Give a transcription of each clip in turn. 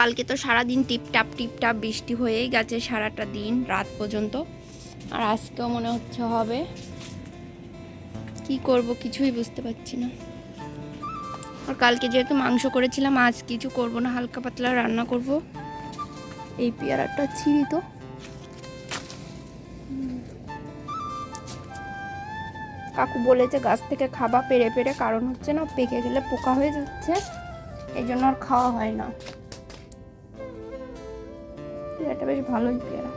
কালকে তো সারাদিন টিপটাপ বৃষ্টি হয়েই গেছে সারাটা দিন রাত পর্যন্ত, আর আজকেও মনে হচ্ছে হবে। কি করব কিছুই বুঝতে পারছি না। আর কালকে যেহেতু মাংস করেছিলাম, আজ কিছু করব না, হালকা পাতলা রান্না করব। এই পেয়ারাটা ছিঁড়ি তো, কাকু বলেছে গাছ থেকে খাবা পেরে পেরে, কারণ হচ্ছে না পেকে গেলে পোকা হয়ে যাচ্ছে, এই জন্য আর খাওয়া হয় না। পেয়ারাটা বেশ ভালোই পেয়ারা।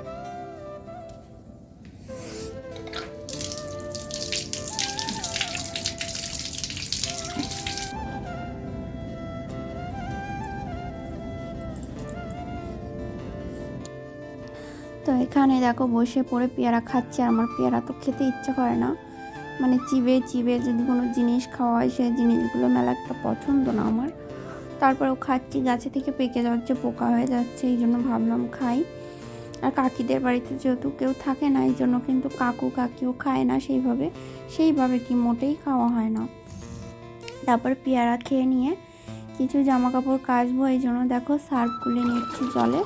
তো এখানে দেখো বসে পড়ে পেয়ারা খাচ্ছে, আর আমার পেয়ারা তো খেতে ইচ্ছা করে না, মানে চিবে চিবে যদি কোনো জিনিস খাওয়া হয় সেই জিনিসগুলো মেলা একটা পছন্দ না আমার। তারপরেও খাচ্ছি, গাছে থেকে পেকে যাচ্ছে, পোকা হয়ে যাচ্ছে, এই জন্য ভাবলাম খাই। আর কাকিদের বাড়িতে যেহেতু কেউ থাকে না, এই জন্য কিন্তু কাকিও খায় না সেইভাবে কি মোটেই খাওয়া হয় না। তারপর পেয়ারা খেয়ে নিয়ে কিছু জামা কাপড় কাচবো, এই জন্য দেখো সার্ফ খুলে নিচ্ছি জলে।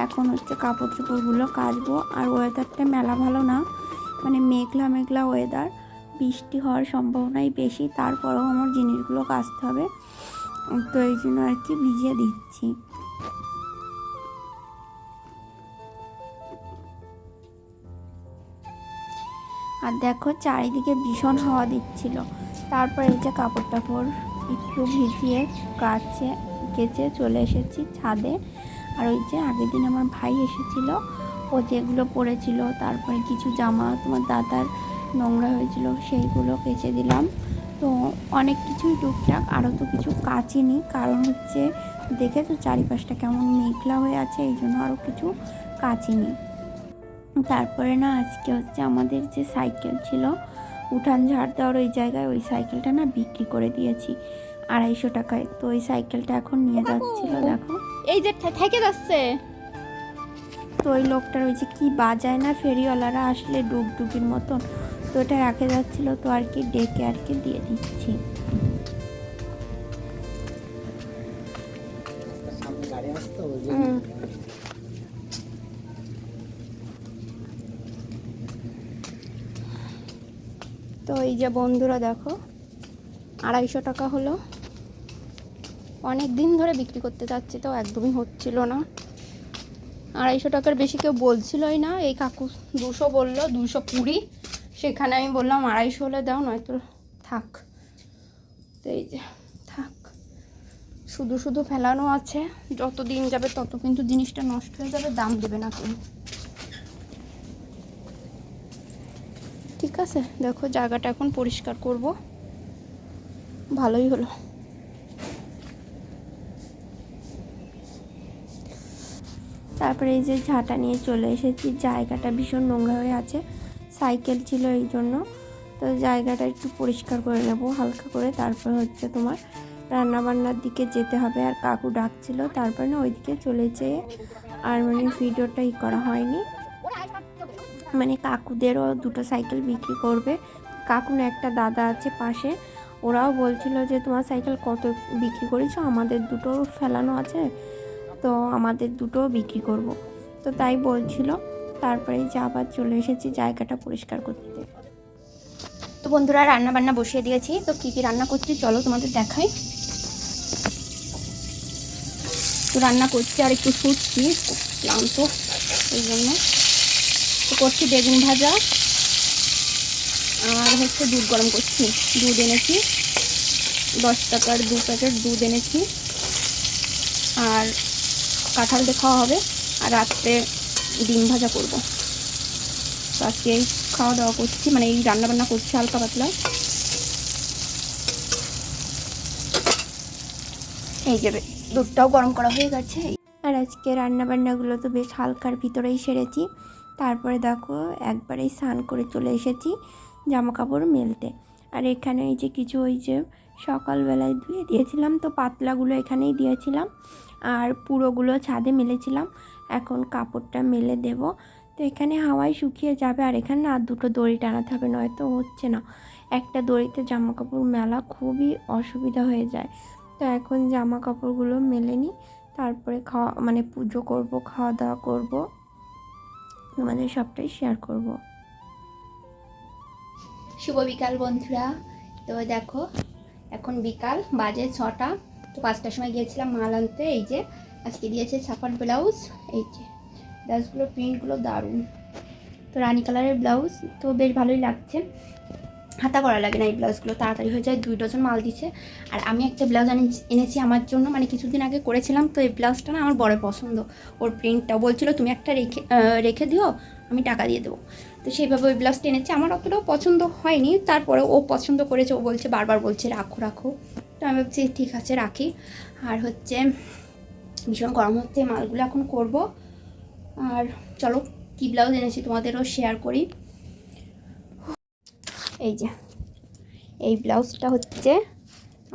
এখন হচ্ছে কাপড় চোপড়গুলো কাচবো। আর ওয়েদারটা মেলা ভালো না, মানে মেঘলা ওয়েদার, বৃষ্টি হওয়ার সম্ভাবনাই বেশি। তারপরেও আমার জিনিসগুলো কাচতে হবে, তো এই জন্য আর কি ভিজিয়ে দিচ্ছি। আর দেখো চারিদিকে ভীষণ হাওয়া দিচ্ছিল। তারপর এই যে কাপড় টাপড় একটু ভিজিয়ে কেচে চলে এসেছি ছাদে। আর ওই যে আগের দিন আমার ভাই এসেছিল, ও যেগুলো পরেছিল, তারপরে কিছু জামা তোমার দাদার নোংরা হয়েছিল সেইগুলো কেচে দিলাম। তো অনেক কিছুই টুকটাক, আরও তো কিছু কাচিনি, কারণ হচ্ছে দেখেছো চারিপাশটা কেমন মেঘলা হয়ে আছে, এই জন্য আরও কিছু কাচিনি। তারপরে না আজকে হচ্ছে আমাদের যে সাইকেল ছিল উঠান ঝাড় দেওয়ার ওই জায়গায়, ওই সাইকেলটা না বিক্রি করে দিয়েছি 250 টাকায়। তো ওই সাইকেলটা এখন নিয়ে যাচ্ছিল, দেখো এই যে থেকে যাচ্ছে। তো ওই লোকটার ওই যে কি বাজায় না ফেরিওয়ালারা আসলে ডুগডুগির মতন, তো ওটা রেখে যাচ্ছিল, তো আর কি ডেকে আর কি দিয়ে দিচ্ছি। তো এই যে বন্ধুরা দেখো 250 টাকা হলো। অনেক দিন ধরে বিক্রি করতে যাচ্ছি, তো একদমই হচ্ছিল না। 250 টাকার বেশি কেউ বলছিলই না। এই কাকু 200 বললো, 220। সেখানে আমি বললাম 250 হলে দাও, নয়তো থাক। তো এই যে থাক, শুধু ফেলানো আছে, যত দিন যাবে তত কিন্তু জিনিসটা নষ্ট হয়ে যাবে, দাম দেবে না কেউ। ঠিক আছে, দেখো জায়গাটা এখন পরিষ্কার করব, ভালোই হলো। তারপরে এই যে ঝাঁটা নিয়ে চলে এসেছি, জায়গাটা ভীষণ নোংরা হয়ে আছে, সাইকেল ছিল এই জন্য। তো জায়গাটা একটু পরিষ্কার করে নেব হালকা করে। তারপর হচ্ছে তোমার রান্নাবান্নার দিকে যেতে হবে। আর কাকু ডাকছিল, তারপর না ওইদিকে চলে যেয়ে আর মানে ভিডিওটাই করা হয়নি। মানে কাকুদেরও দুটো সাইকেল বিক্রি করবে, কাকু না একটা দাদা আছে পাশে, ওরাও বলছিল যে তোমার সাইকেল কত বিক্রি করেছো, আমাদের দুটো ফেলানো আছে, তো আমাদের দুটো বিক্রি করব, তো তাই বলছিল। তারপরে যে আবার চলে এসেছি জায়গাটা পরিষ্কার করতে। তো বন্ধুরা রান্না বান্না বসিয়ে দিয়েছি, তো কি কি রান্না করছি চলো তোমাদের দেখাই। তো রান্না করছি আর একটু ফুটছি, ক্লান্ত এই জন্য। তো করছি বেগুন ভাজা, আর হচ্ছে দুধ গরম করছি। দুধ এনেছি 10 টাকার 2 প্যাকেট দুধ এনেছি, আর কাঁঠাল দিয়ে খাওয়া হবে, আর রাত্রে ডিম ভাজা করব। তো আজকে এই খাওয়া দাওয়া করছি, মানে এই রান্নাবান্না করছি হালকা পাতলা। এই যে দুধটাও গরম করা হয়ে গেছে। আর আজকে রান্নাবান্নাগুলো তো বেশ হালকার ভিতরেই সেরেছি। তারপরে দেখো একবারেই স্নান করে চলে এসেছি জামা কাপড় মেলতে। আর এখানে এই যে কিছু ওই যে সকালবেলায় ধুয়ে দিয়েছিলাম, তো পাতলাগুলো এখানেই দিয়েছিলাম, আর পুরোগুলো ছাদে মেলেছিলাম। এখন কাপড়টা মেলে দেব, তো এখানে হাওয়ায় শুকিয়ে যাবে। আর এখানে না দুটো দড়ি টানাতে হবে, নয়তো হচ্ছে না, একটা দড়িতে জামা কাপড় মেলা খুবই অসুবিধা হয়ে যায়। তো এখন জামা কাপড়গুলো মেলে নিই, তারপরে খাওয়া মানে পুজো করব, খাওয়া দাওয়া করব, তোমাদের সবটাই শেয়ার করব। শুভ বিকাল বন্ধুরা। তো দেখো এখন বিকাল বাজে 6টা। তো 5টার সময় গিয়েছিলাম মাল আনতে। এই যে আজকে দিয়েছে ছাপার ব্লাউজ। এই যে ব্লাউজগুলো প্রিন্টগুলো দারুণ, তো রানী কালারের ব্লাউজ, তো বেশ ভালোই লাগছে। হাতা করা লাগে না, এই ব্লাউজগুলো তাড়াতাড়ি হয়ে যায়। 2 ডজন মাল দিচ্ছে। আর আমি একটা ব্লাউজ এনেছি আমার জন্য, মানে কিছুদিন আগে করেছিলাম। তো এই ব্লাউজটা না আমার বড় পছন্দ। ওর প্রিন্টটা বলছিল তুমি একটা রেখে দিও, আমি টাকা দিয়ে দেবো। তো সেইভাবে ওই ব্লাউজটা এনেছি। আমার অতটাও পছন্দ হয়নি, তারপরে ও পছন্দ করেছে। ও বলছে, বারবার বলছে রাখো রাখো। তো আমি ভাবছি ঠিক আছে রাখি। আর হচ্ছে ভীষণ গরম হচ্ছে, মালগুলো এখন করব। আর চলো কী ব্লাউজ এনেছি তোমাদেরও শেয়ার করি। এই যে এই ব্লাউজটা হচ্ছে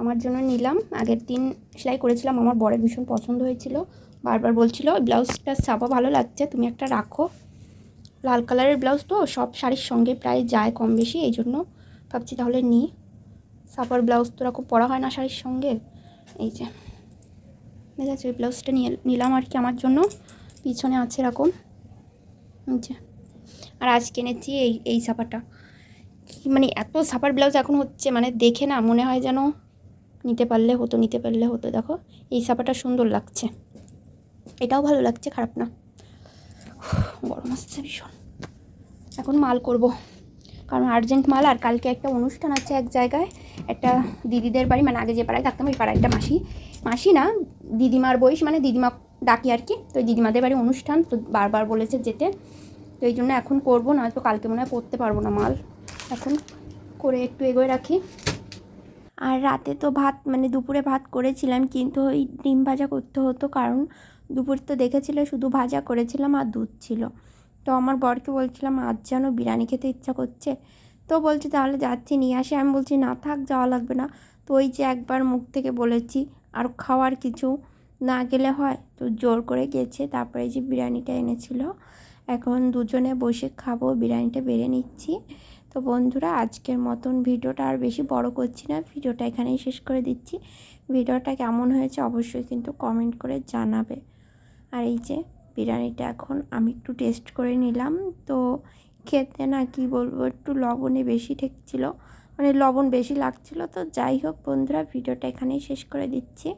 আমার জন্য নিলাম। আগের দিন সেলাই করেছিলাম, আমার বরের ভীষণ পছন্দ হয়েছিল। বারবার বলছিল ব্লাউজটা ছাপা ভালো লাগছে, তুমি একটা রাখো। লাল কালারের ব্লাউজ তো সব শাড়ির সঙ্গে প্রায় যায় কম বেশি, এই জন্য ভাবছি তাহলে নিই। ছাপার ব্লাউজ তো এরকম পরা হয় না শাড়ির সঙ্গে। এই যে দেখেছো, এই ব্লাউজটা নিলাম আর কি আমার জন্য। পিছনে আছে এরকম। এই যে আর আজ কিনেছি এই ছাপাটা। মানে এত ছাপার ব্লাউজ এখন হচ্ছে, মানে দেখে না মনে হয় যেন নিতে পারলে হতো। দেখো এই ছাপাটা সুন্দর লাগছে, এটাও ভালো লাগছে, খারাপ না। গরম আসছে ভীষণ। এখন মাল করব, কারণ আর্জেন্ট মাল। আর কালকে একটা অনুষ্ঠান আছে এক জায়গায়, একটা দিদিদের বাড়ি, মানে আগে যে পাড়ায় থাকতাম ওই পাড়ায় একটা মাসি না দিদিমার বয়স, মানে দিদিমা ডাকি আর কি। তো ওই দিদিমাদের বাড়ি অনুষ্ঠান, তো বারবার বলেছে যেতে। তো এই জন্য এখন করবো, না তো কালকে মনে হয় করতে পারবো না মাল। এখন করে একটু এগোয় রাখি। আর রাতে তো ভাত, মানে দুপুরে ভাত করেছিলাম, কিন্তু ওই ডিম ভাজা করতে হতো, কারণ দুপুর তো দেখেছিলে শুধু ভাজা করেছিলাম আর দুধ ছিল। তো আমার বরকে বলছিলাম আজ যেন বিরিয়ানি খেতে ইচ্ছা করছে। তো বলছে তাহলে যাচ্ছি নিয়ে আসি। আমি বলছি না থাক, যাওয়া লাগবে না। তো ওই যে একবার মুখ থেকে বলেছি, আর খাওয়ার কিছু না গেলে হয়, তো জোর করে গেছে। তারপরে যে বিরিয়ানিটা এনেছিল, এখন দুজনে বসে খাবো, বিরিয়ানিটা বেড়ে নিচ্ছি। তো বন্ধুরা আজকের মতন ভিডিওটা আর বেশি বড় করছি না, ভিডিওটা এখানেই শেষ করে দিচ্ছি। ভিডিওটা কেমন হয়েছে অবশ্যই কিন্তু কমেন্ট করে জানাবে। আর এই যে বিরিয়ানিটা এখন আমি একটু টেস্ট করে নিলাম। তো খেতে না কি বলবো, একটু লবণে বেশি ঠেকছিল, মানে লবণ বেশি লাগছিল। তো যাই হোক বন্ধুরা, ভিডিওটা এখানেই শেষ করে দিচ্ছি।